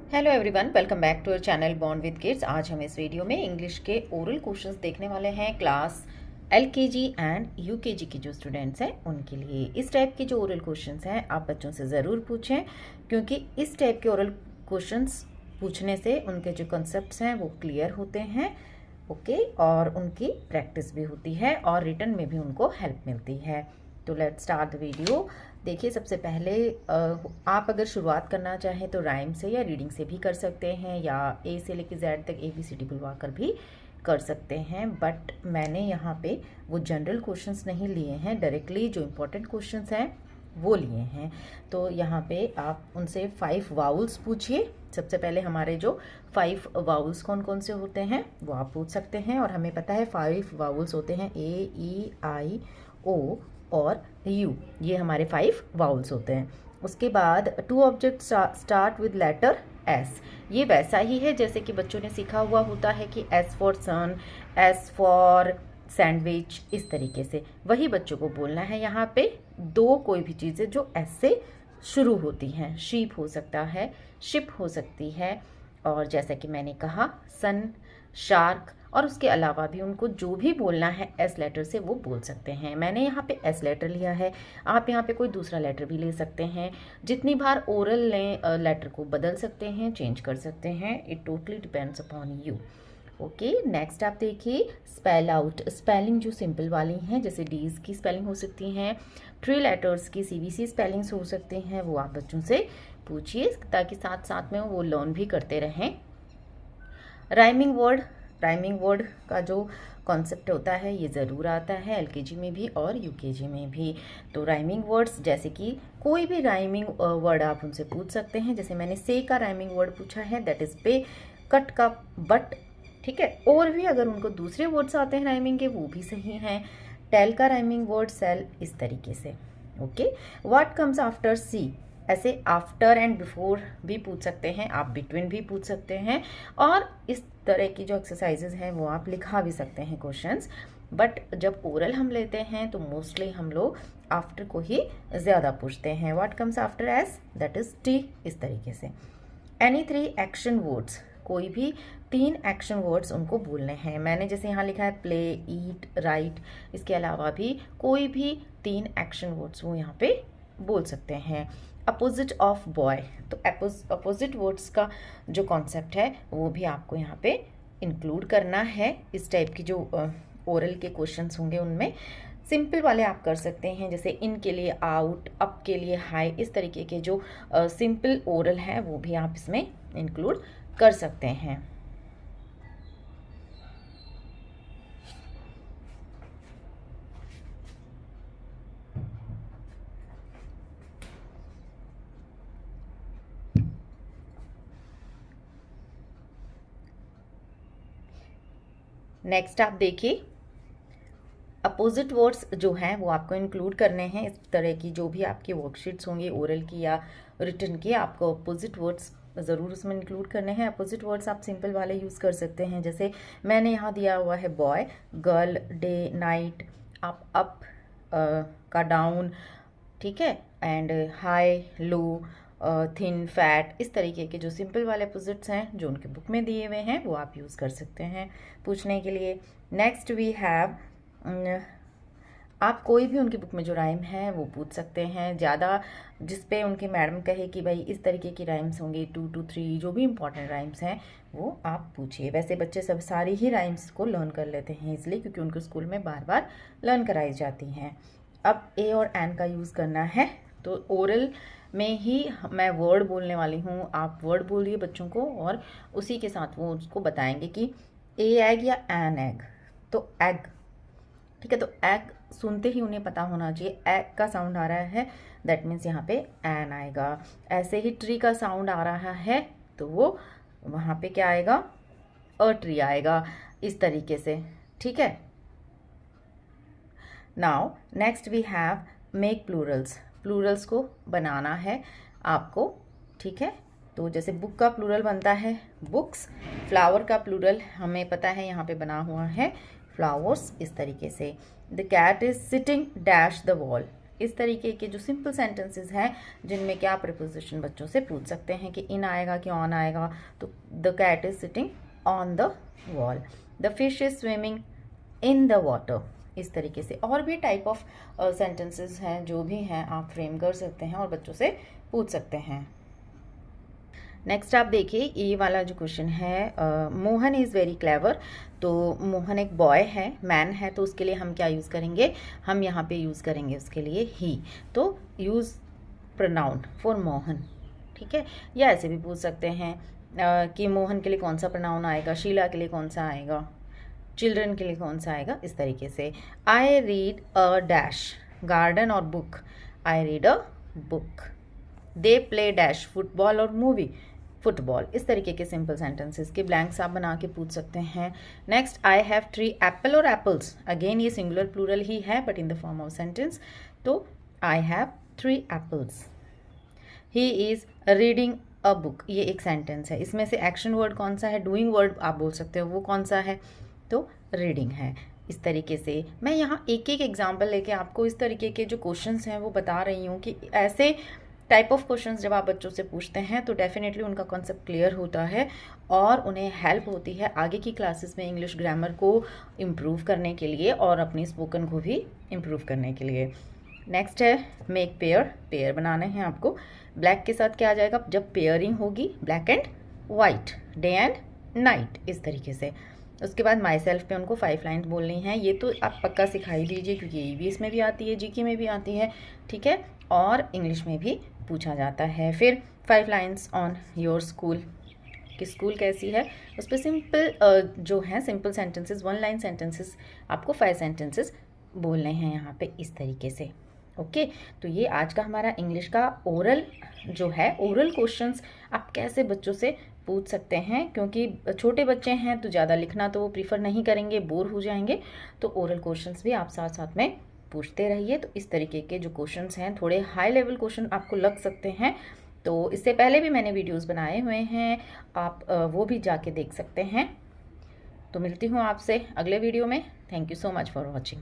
Hello everyone, welcome back to our channel bond with kids. आज हम इस video में इंग्लिश के ओरल क्वेश्चंस देखने वाले हैं क्लास एलकेजी एंड यूकेजी के जो स्टूडेंट्स हैं उनके लिए। इस टाइप के जो ओरल क्वेश्चंस हैं आप बच्चों से ज़रूर पूछें, क्योंकि इस टाइप के ओरल क्वेश्चंस पूछने से उनके जो कॉन्सेप्ट्स हैं वो क्लियर होते हैं, ओके, और उनकी प्रैक्टिस भी होती है और रिटन में भी उनको हेल्प मिलती है। तो लेट्स स्टार्ट द वीडियो। देखिए, सबसे पहले आप अगर शुरुआत करना चाहें तो राइम से या रीडिंग से भी कर सकते हैं, या ए से लेकर जेड तक ABCD बुलवा कर भी कर सकते हैं। बट मैंने यहाँ पे वो जनरल क्वेश्चंस नहीं लिए हैं, डायरेक्टली जो इम्पोर्टेंट क्वेश्चंस हैं वो लिए हैं। तो यहाँ पे आप उनसे 5 वाउल्स पूछिए। सबसे पहले हमारे जो 5 वाउल्स कौन कौन से होते हैं वो आप पूछ सकते हैं, और हमें पता है 5 वाउल्स होते हैं A, E, I, O और U। ये हमारे 5 वाउल्स होते हैं। उसके बाद 2 object start with letter S। ये वैसा ही है जैसे कि बच्चों ने सीखा हुआ होता है कि S for sun, S for sandwich, इस तरीके से वही बच्चों को बोलना है। यहाँ पे 2 कोई भी चीज़ें जो S से शुरू होती हैं, शीप हो सकता है, शिप हो सकती है, और जैसा कि मैंने कहा सन, शार्क, और उसके अलावा भी उनको जो भी बोलना है एस लेटर से वो बोल सकते हैं। मैंने यहाँ पे एस लेटर लिया है, आप यहाँ पे कोई दूसरा लेटर भी ले सकते हैं। जितनी बार ओरल लें लेटर को बदल सकते हैं, चेंज कर सकते हैं, it totally depends upon you. Okay, next आप देखिए स्पेल आउट। स्पेलिंग जो सिंपल वाली हैं, जैसे डीज की स्पेलिंग हो सकती हैं, 3 लेटर्स की CBC स्पेलिंग्स हो सकते हैं, वो आप बच्चों से पूछिए ताकि साथ साथ में वो लर्न भी करते रहें। राइमिंग वर्ड का जो कॉन्सेप्ट होता है ये ज़रूर आता है LKG में भी और UKG में भी। तो राइमिंग वर्ड्स, जैसे कि कोई भी राइमिंग वर्ड आप उनसे पूछ सकते हैं। जैसे मैंने से का राइमिंग वर्ड पूछा है, दैट इज़ पे, कट का बट, ठीक है। और भी अगर उनको दूसरे वर्ड्स आते हैं राइमिंग के, वो भी सही हैं। टेल का राइमिंग वर्ड सेल, इस तरीके से। ओके, व्हाट कम्स आफ्टर सी, ऐसे आफ्टर एंड बिफोर भी पूछ सकते हैं, आप बिटवीन भी पूछ सकते हैं, और इस तरह की जो एक्सरसाइजेज हैं वो आप लिखा भी सकते हैं क्वेश्चंस। बट जब ओरल हम लेते हैं तो मोस्टली हम लोग आफ्टर को ही ज़्यादा पूछते हैं। What comes after S, that is T, इस तरीके से। एनी 3 एक्शन वर्ड्स, कोई भी 3 एक्शन वर्ड्स उनको बोलने हैं। मैंने जैसे यहाँ लिखा है प्ले, ईट, राइट, इसके अलावा भी कोई भी 3 एक्शन वर्ड्स वो यहाँ पे बोल सकते हैं। अपोजिट ऑफ बॉय, तो अपोजिट वर्ड्स का जो कॉन्सेप्ट है वो भी आपको यहाँ पे इंक्लूड करना है। इस टाइप की जो ओरल के क्वेश्चंस होंगे उनमें सिंपल वाले आप कर सकते हैं, जैसे इन के लिए आउट, अप के लिए हाई, इस तरीके के जो सिंपल ओरल हैं वो भी आप इसमें इंक्लूड कर सकते हैं। नेक्स्ट आप देखिए, अपोजिट वर्ड्स जो हैं वो आपको इंक्लूड करने हैं। इस तरह की जो भी आपकी वर्कशीट्स होंगी ओरल की या रिटन की, आपको अपोजिट वर्ड्स ज़रूर उसमें इंक्लूड करने हैं। अपोजिट वर्ड्स आप सिंपल वाले यूज़ कर सकते हैं, जैसे मैंने यहाँ दिया हुआ है boy, girl, day, night, up का डाउन, ठीक है, and high, low, thin, fat, इस तरीके के जो सिंपल वाले अपोजिट्स हैं जो उनके बुक में दिए हुए हैं वो आप यूज़ कर सकते हैं पूछने के लिए। नेक्स्ट वी हैव, आप कोई भी उनकी बुक में जो राइम है वो पूछ सकते हैं, ज़्यादा जिस पे उनकी मैडम कहे कि भाई इस तरीके की राइम्स होंगी, 2 to 3 जो भी इंपॉर्टेंट राइम्स हैं वो आप पूछिए। वैसे बच्चे सब सारी ही राइम्स को लर्न कर लेते हैं इसलिए, क्योंकि उनको स्कूल में बार बार लर्न कराई जाती हैं। अब ए और एन का यूज़ करना है, तो ओरल में ही मैं वर्ड बोलने वाली हूँ, आप वर्ड बोलिए बच्चों को और उसी के साथ वो उसको बताएंगे कि ए एग या एन एग। तो एग, ठीक है, तो एग सुनते ही उन्हें पता होना चाहिए एग का साउंड आ रहा है, दैट मीन्स यहाँ पे एन आएगा। ऐसे ही ट्री का साउंड आ रहा है तो वो वहाँ पे क्या आएगा, अ ट्री आएगा, इस तरीके से, ठीक है। Now next we have make plurals. Plurals को बनाना है आपको, ठीक है। तो जैसे बुक का प्लूरल बनता है बुक्स, फ्लावर का प्लूरल हमें पता है यहाँ पे बना हुआ है फ्लावर्स, इस तरीके से। The cat is sitting dash the wall, इस तरीके के जो सिंपल सेंटेंसेस हैं जिनमें क्या प्रीपोजिशन बच्चों से पूछ सकते हैं कि इन आएगा कि ऑन आएगा, तो the cat is sitting on the wall, the fish is swimming in the water. इस तरीके से और भी टाइप ऑफ सेंटेंसेस हैं जो भी हैं आप फ्रेम कर सकते हैं और बच्चों से पूछ सकते हैं। नेक्स्ट आप देखिए ये वाला जो क्वेश्चन है, मोहन इज़ वेरी क्लेवर। तो मोहन एक बॉय है, मैन है, तो उसके लिए हम क्या यूज़ करेंगे, हम यहाँ पे यूज़ करेंगे उसके लिए ही। तो यूज़ प्रोनाउन फॉर मोहन, ठीक है। या ऐसे भी पूछ सकते हैं कि मोहन के लिए कौन सा प्रोनाउन आएगा, शीला के लिए कौन सा आएगा, चिल्ड्रन के लिए कौन सा आएगा, इस तरीके से। I read a dash, garden और book, I read a book. They play dash, football और मूवी, फुटबॉल। इस तरीके के सिंपल सेंटेंसेस के ब्लैंक्स आप बना के पूछ सकते हैं। नेक्स्ट, आई हैव 3 एप्पल और एप्पल्स। अगेन ये सिंगुलर प्लूरल ही है but in the form of sentence. तो I have 3 apples. He is reading a book, ये एक सेंटेंस है। इसमें से एक्शन वर्ड कौन सा है, डूइंग वर्ड आप बोल सकते हो, वो कौन सा है, तो रीडिंग है। इस तरीके से मैं यहाँ एक एक एग्जाम्पल लेके आपको इस तरीके के जो क्वेश्चंस हैं वो बता रही हूँ कि ऐसे टाइप ऑफ क्वेश्चंस जब आप बच्चों से पूछते हैं तो डेफिनेटली उनका कॉन्सेप्ट क्लियर होता है और उन्हें हेल्प होती है आगे की क्लासेस में इंग्लिश ग्रामर को इम्प्रूव करने के लिए और अपनी स्पोकन को भी इम्प्रूव करने के लिए। नेक्स्ट है मेक पेयर, पेयर बनाने हैं आपको। ब्लैक के साथ क्या आ जाएगा, जब पेयरिंग होगी black and white, day and night, इस तरीके से। उसके बाद माई सेल्फ पे उनको 5 लाइन्स बोलनी है। ये तो आप पक्का सिखाई दीजिए क्योंकि ईवीएस में भी आती है, जीके में भी आती है, ठीक है, और इंग्लिश में भी पूछा जाता है। फिर 5 लाइन्स ऑन योर स्कूल, कि स्कूल कैसी है, उस पर सिंपल जो है सिंपल सेंटेंसेस, 1 लाइन सेंटेंसेस आपको 5 सेंटेंसेस बोलने हैं यहाँ पे इस तरीके से। ओके, तो ये आज का हमारा इंग्लिश का ओरल जो है, ओरल क्वेश्चंस आप कैसे बच्चों से पूछ सकते हैं, क्योंकि छोटे बच्चे हैं तो ज़्यादा लिखना तो वो प्रीफर नहीं करेंगे, बोर हो जाएंगे। तो ओरल क्वेश्चंस भी आप साथ साथ में पूछते रहिए। तो इस तरीके के जो क्वेश्चंस हैं थोड़े हाई लेवल क्वेश्चन आपको लग सकते हैं, तो इससे पहले भी मैंने वीडियोस बनाए हुए हैं, आप वो भी जाके देख सकते हैं। तो मिलती हूँ आपसे अगले वीडियो में। Thank you so much for watching.